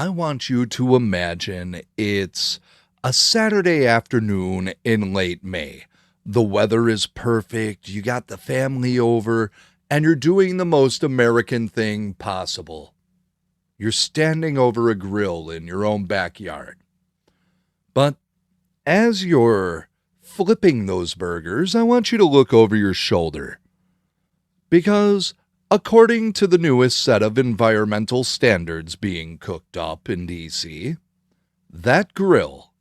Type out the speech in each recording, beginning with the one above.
I want you to imagine it's a Saturday afternoon in late May. The weather is perfect, you got the family over, and you're doing the most American thing possible. You're standing over a grill in your own backyard. But as you're flipping those burgers, I want you to look over your shoulder. Because according to the newest set of environmental standards being cooked up in DC, that grill,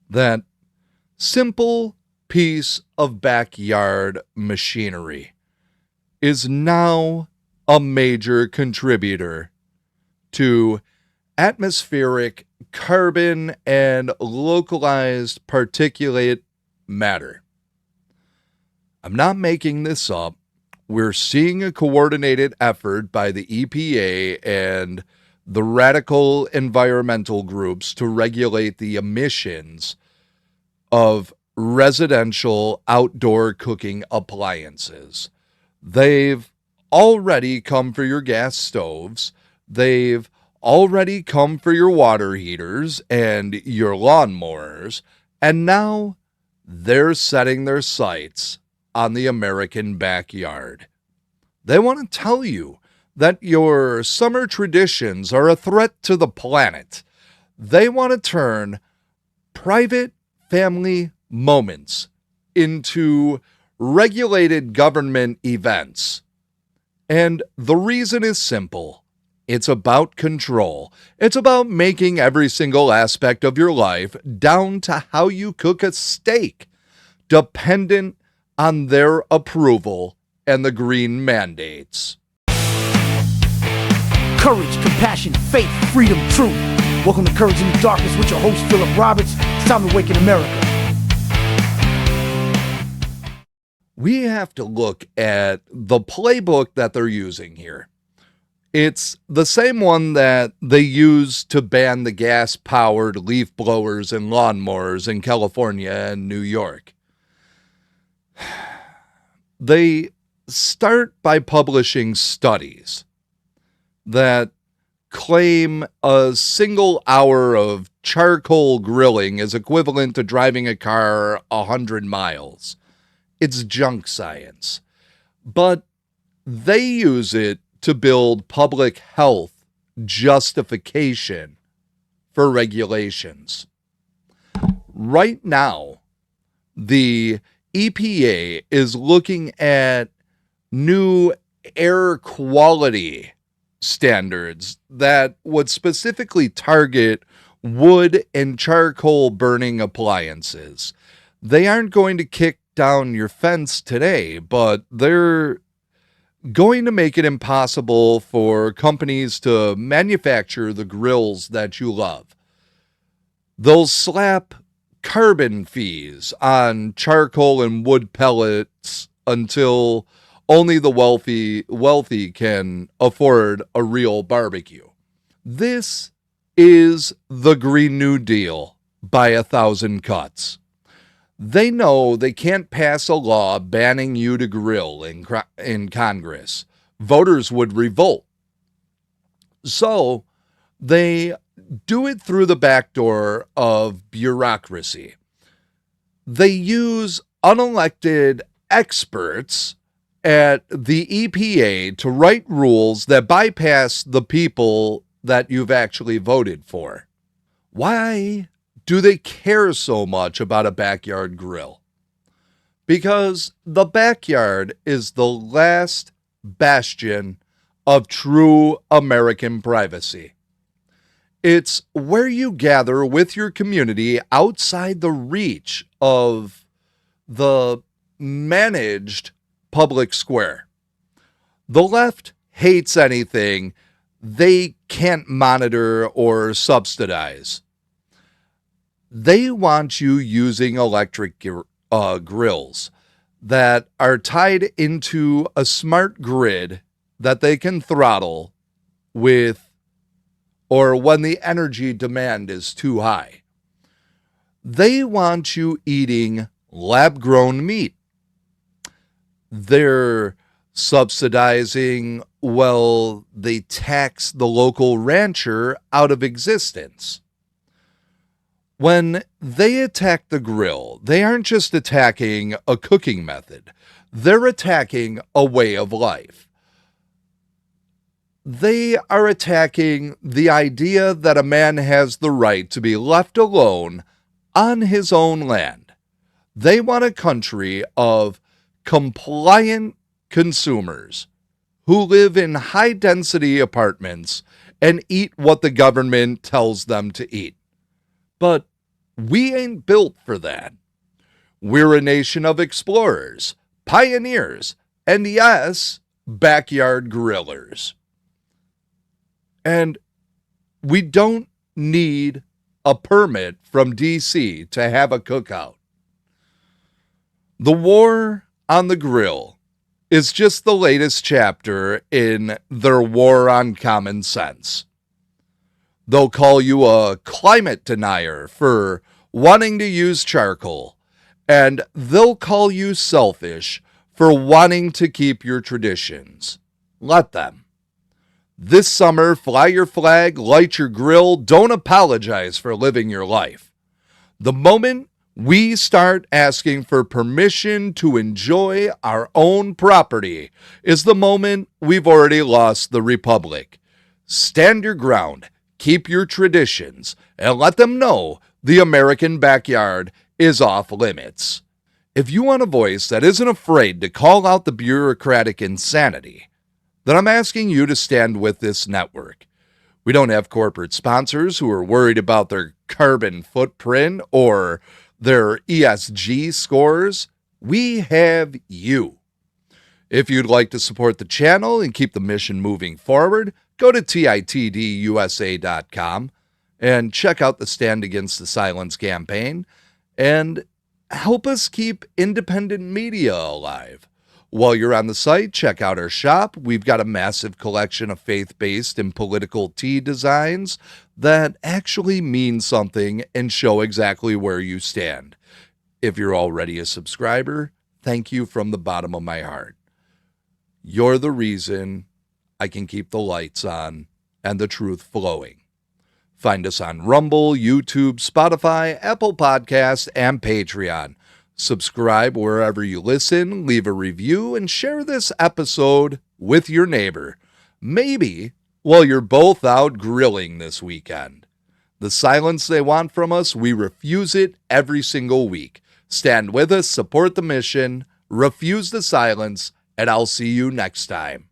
that simple piece of backyard machinery, is now a major contributor to atmospheric carbon and localized particulate matter. I'm not making this up. We're seeing a coordinated effort by the EPA and the radical environmental groups to regulate the emissions of residential outdoor cooking appliances. They've already come for your gas stoves. They've already come for your water heaters and your lawnmowers. And now they're setting their sights on the American backyard. They want to tell you that your summer traditions are a threat to the planet. They want to turn private family moments into regulated government events. And the reason is simple. It's about control. It's about making every single aspect of your life, down to how you cook a steak, dependent on their approval and the green mandates. Courage, compassion, faith, freedom, truth. Welcome to Courage in the Darkness with your host, Philip Roberts. It's time to awaken America. We have to look at the playbook that they're using here. It's the same one that they use to ban the gas-powered leaf blowers and lawnmowers in California and New York. They start by publishing studies that claim a single hour of charcoal grilling is equivalent to driving a car 100 miles. It's junk science. But they use it to build public health justification for regulations. Right now, the EPA is looking at new air quality standards that would specifically target wood and charcoal burning appliances. They aren't going to kick down your fence today, but they're going to make it impossible for companies to manufacture the grills that you love. They'll slap carbon fees on charcoal and wood pellets until only the wealthy can afford a real barbecue. This is the Green New Deal by 1,000 cuts. They know they can't pass a law banning you to grill in Congress. Voters would revolt. So they do it through the back door of bureaucracy. They use unelected experts at the EPA to write rules that bypass the people that you've actually voted for. Why do they care so much about a backyard grill? Because the backyard is the last bastion of true American privacy. It's where you gather with your community outside the reach of the managed public square. The left hates anything they can't monitor or subsidize. They want you using electric grills that are tied into a smart grid that they can throttle with, or when the energy demand is too high. They want you eating lab-grown meat. They're subsidizing, well, they tax the local rancher out of existence. When they attack the grill, they aren't just attacking a cooking method, they're attacking a way of life. They are attacking the idea that a man has the right to be left alone on his own land. They want a country of compliant consumers who live in high-density apartments and eat what the government tells them to eat. But we ain't built for that. We're a nation of explorers, pioneers, and yes, backyard grillers. And we don't need a permit from D.C. to have a cookout. The war on the grill is just the latest chapter in their war on common sense. They'll call you a climate denier for wanting to use charcoal, and they'll call you selfish for wanting to keep your traditions. Let them. This summer, fly your flag, light your grill, don't apologize for living your life. The moment we start asking for permission to enjoy our own property is the moment we've already lost the republic. Stand your ground, keep your traditions, and let them know the American backyard is off limits. If you want a voice that isn't afraid to call out the bureaucratic insanity, then I'm asking you to stand with this network. We don't have corporate sponsors who are worried about their carbon footprint or their ESG scores. We have you. If you'd like to support the channel and keep the mission moving forward, go to titdusa.com and check out the Stand Against the Silence campaign and help us keep independent media alive. While you're on the site, check out our shop. We've got a massive collection of faith-based and political tee designs that actually mean something and show exactly where you stand. If you're already a subscriber, thank you from the bottom of my heart. You're the reason I can keep the lights on and the truth flowing. Find us on Rumble, YouTube, Spotify, Apple Podcasts, and Patreon. Subscribe wherever you listen, leave a review, and share this episode with your neighbor. Maybe while you're both out grilling this weekend. The silence they want from us, we refuse it every single week. Stand with us, support the mission, refuse the silence, and I'll see you next time.